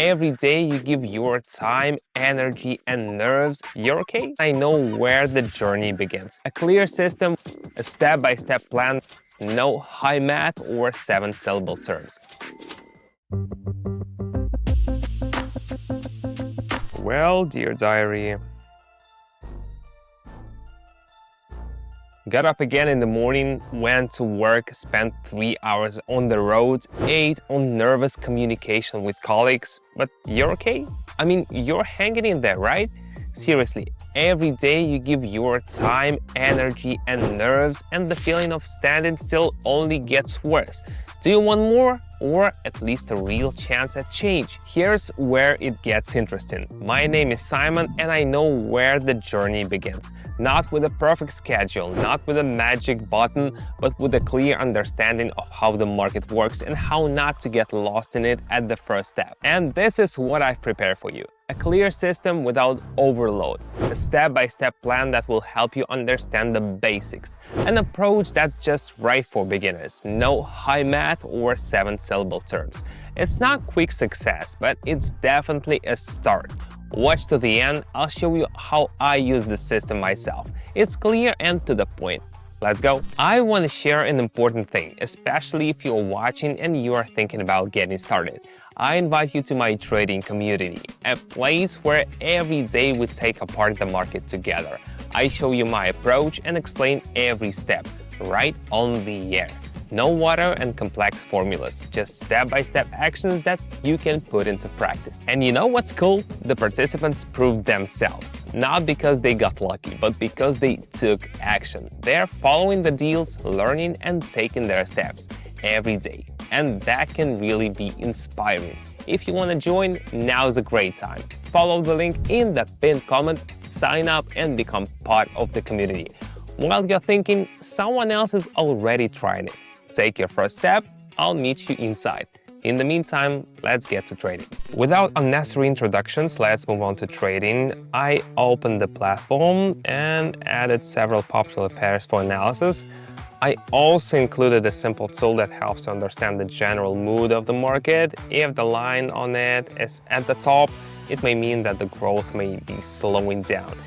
every day you give your time, energy, and nerves, you're okay? I know where the journey begins. A clear system, a step-by-step plan, no high math or 7-syllable terms. Well, dear diary, got up again in the morning, went to work, spent 3 hours on the road, 8 on nervous communication with colleagues, but you're okay? I mean, you're hanging in there, right? Seriously, every day you give your time, energy, and nerves, and the feeling of standing still only gets worse. Do you want more? Or at least a real chance at change? Here's where it gets interesting. My name is Simon, and I know where the journey begins. Not with a perfect schedule, not with a magic button, but with a clear understanding of how the market works and how not to get lost in it at the first step. And this is what I've prepared for you. A clear system without overload, a step-by-step plan that will help you understand the basics, an approach that's just right for beginners, no high math or 7-syllable terms. It's not quick success, but it's definitely a start. Watch to the end, I'll show you how I use the system myself. It's clear and to the point. Let's go. I want to share an important thing, especially if you're watching and you are thinking about getting started. I invite you to my trading community, a place where every day we take apart the market together. I show you my approach and explain every step, right on the air. No water and complex formulas, just step-by-step actions that you can put into practice. And you know what's cool? The participants proved themselves, not because they got lucky, but because they took action. They're following the deals, learning and taking their steps every day. And that can really be inspiring. If you want to join, now's a great time. Follow the link in the pinned comment, sign up and become part of the community. While you're thinking, someone else is already trying it. Take your first step, I'll meet you inside. In the meantime, let's get to trading. Without unnecessary introductions, let's move on to trading. I opened the platform and added several popular pairs for analysis. I also included a simple tool that helps you understand the general mood of the market. If the line on it is at the top, it may mean that the growth may be slowing down.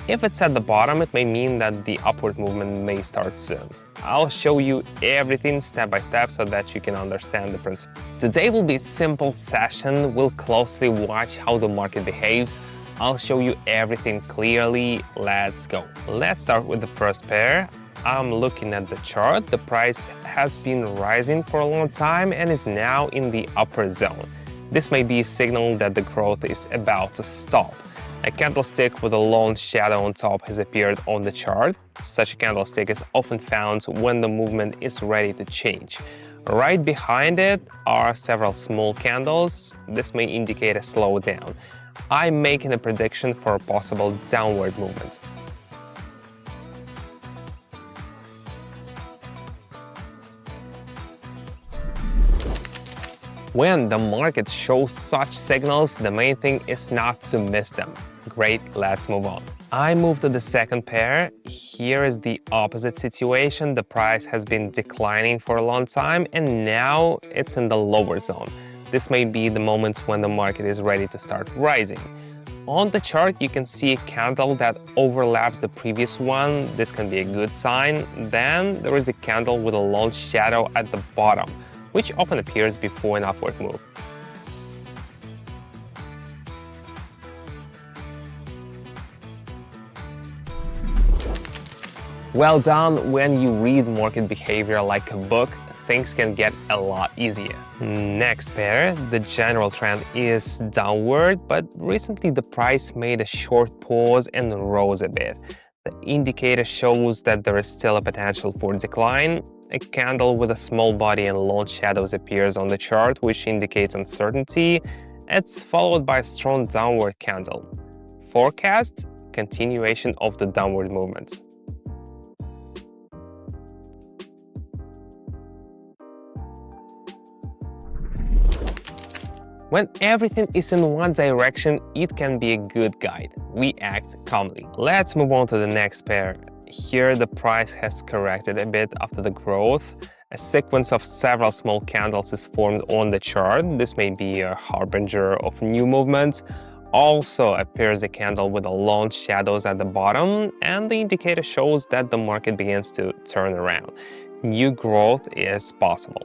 If it's at the bottom, it may mean that the upward movement may start soon. I'll show you everything step by step so that you can understand the principle. Today will be a simple session. We'll closely watch how the market behaves. I'll show you everything clearly. Let's go. Let's start with the first pair. I'm looking at the chart. The price has been rising for a long time and is now in the upper zone. This may be a signal that the growth is about to stop. A candlestick with a long shadow on top has appeared on the chart. Such a candlestick is often found when the movement is ready to change. Right behind it are several small candles. This may indicate a slowdown. I'm making a prediction for a possible downward movement. When the market shows such signals, the main thing is not to miss them. Great, let's move on. I move to the second pair. Here is the opposite situation. The price has been declining for a long time and now it's in the lower zone. This may be the moment when the market is ready to start rising. On the chart, you can see a candle that overlaps the previous one. This can be a good sign. Then there is a candle with a long shadow at the bottom, which often appears before an upward move. Well done. When you read market behavior like a book, things can get a lot easier. Next pair, the general trend is downward, but recently the price made a short pause and rose a bit. The indicator shows that there is still a potential for decline. A candle with a small body and long shadows appears on the chart, which indicates uncertainty. It's followed by a strong downward candle. Forecast: continuation of the downward movement. When everything is in one direction, it can be a good guide. We act calmly. Let's move on to the next pair. Here the price has corrected a bit after the growth. A sequence of several small candles is formed on the chart. This may be a harbinger of new movements. Also appears a candle with a long shadows at the bottom, and the indicator shows that the market begins to turn around. New growth is possible.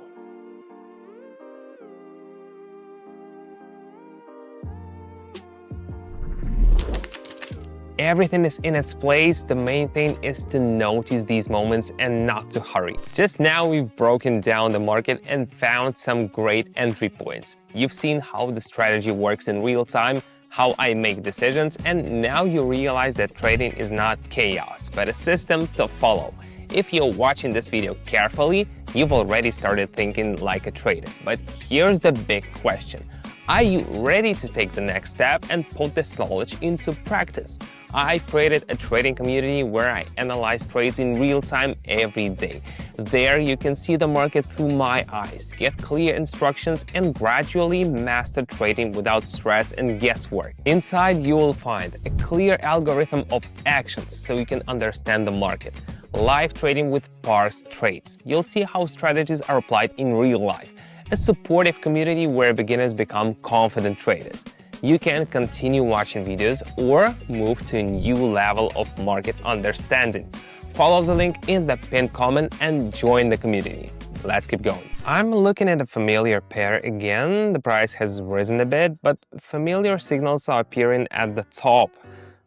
Everything is in its place. The main thing is to notice these moments and not to hurry. Just now we've broken down the market and found some great entry points. You've seen how the strategy works in real time, how I make decisions, and now you realize that trading is not chaos, but a system to follow. If you're watching this video carefully, you've already started thinking like a trader. But here's the big question. Are you ready to take the next step and put this knowledge into practice? I've created a trading community where I analyze trades in real time every day. There you can see the market through my eyes, get clear instructions, and gradually master trading without stress and guesswork. Inside you will find a clear algorithm of actions so you can understand the market. Live trading with parsed trades. You'll see how strategies are applied in real life. A supportive community where beginners become confident traders. You can continue watching videos or move to a new level of market understanding. Follow the link in the pinned comment and join the community. Let's keep going. I'm looking at a familiar pair again. The price has risen a bit, but familiar signals are appearing at the top.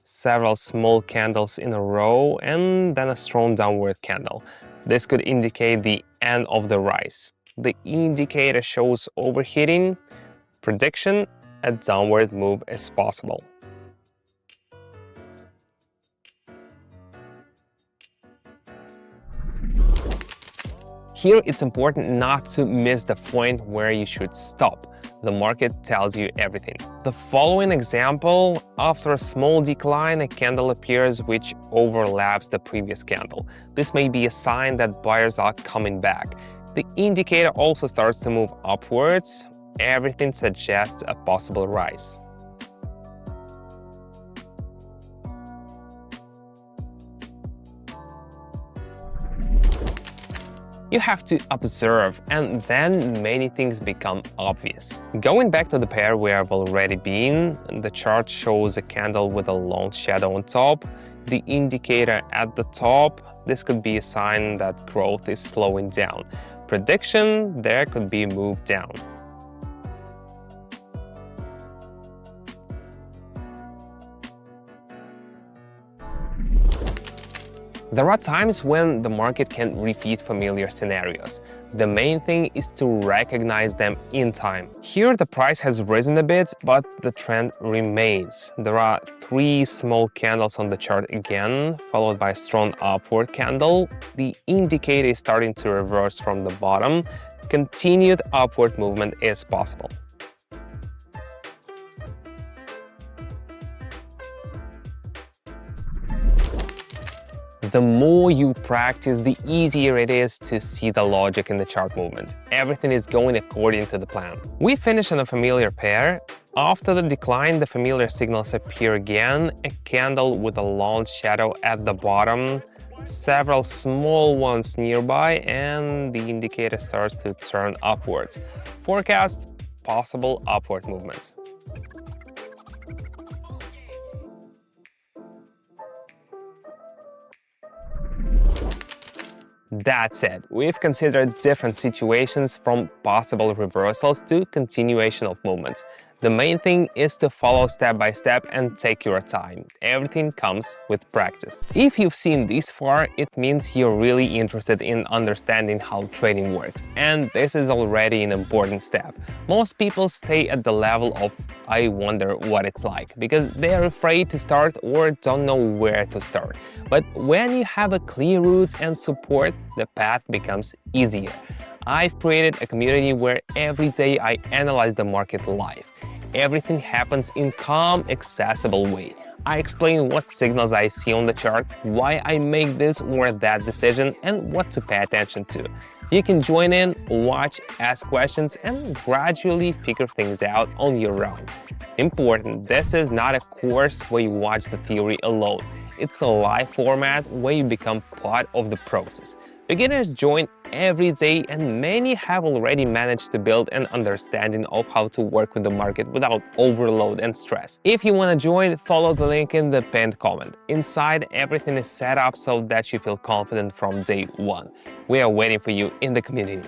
Several small candles in a row and then a strong downward candle. This could indicate the end of the rise. The indicator shows overheating. Prediction: a downward move is possible. Here it's important not to miss the point where you should stop. The market tells you everything. The following example: after a small decline, a candle appears which overlaps the previous candle. This may be a sign that buyers are coming back. The indicator also starts to move upwards. Everything suggests a possible rise. You have to observe, and then many things become obvious. Going back to the pair we have already been, the chart shows a candle with a long shadow on top. The indicator at the top, this could be a sign that growth is slowing down. Prediction: there could be a move down. There are times when the market can repeat familiar scenarios. The main thing is to recognize them in time. Here the price has risen a bit, but the trend remains. There are 3 small candles on the chart again, followed by a strong upward candle. The indicator is starting to reverse from the bottom. Continued upward movement is possible. The more you practice, the easier it is to see the logic in the chart movement. Everything is going according to the plan. We finish on a familiar pair. After the decline, the familiar signals appear again, a candle with a long shadow at the bottom, several small ones nearby, and the indicator starts to turn upwards. Forecast: possible upward movements. That's it. We've considered different situations, from possible reversals to continuation of movements. The main thing is to follow step by step and take your time. Everything comes with practice. If you've seen this far, it means you're really interested in understanding how trading works, and this is already an important step. Most people stay at the level of "I wonder what it's like" because they are afraid to start or don't know where to start. But when you have a clear route and support, the path becomes easier. I've created a community where every day I analyze the market live. Everything happens in calm, accessible way. I explain what signals I see on the chart, why I make this or that decision, and what to pay attention to. You can join in, watch, ask questions, and gradually figure things out on your own. Important: this is not a course where you watch the theory alone. It's a live format where you become part of the process. Beginners join every day, and many have already managed to build an understanding of how to work with the market without overload and stress. If you want to join, follow the link in the pinned comment. Inside, everything is set up so that you feel confident from day one. We are waiting for you in the community.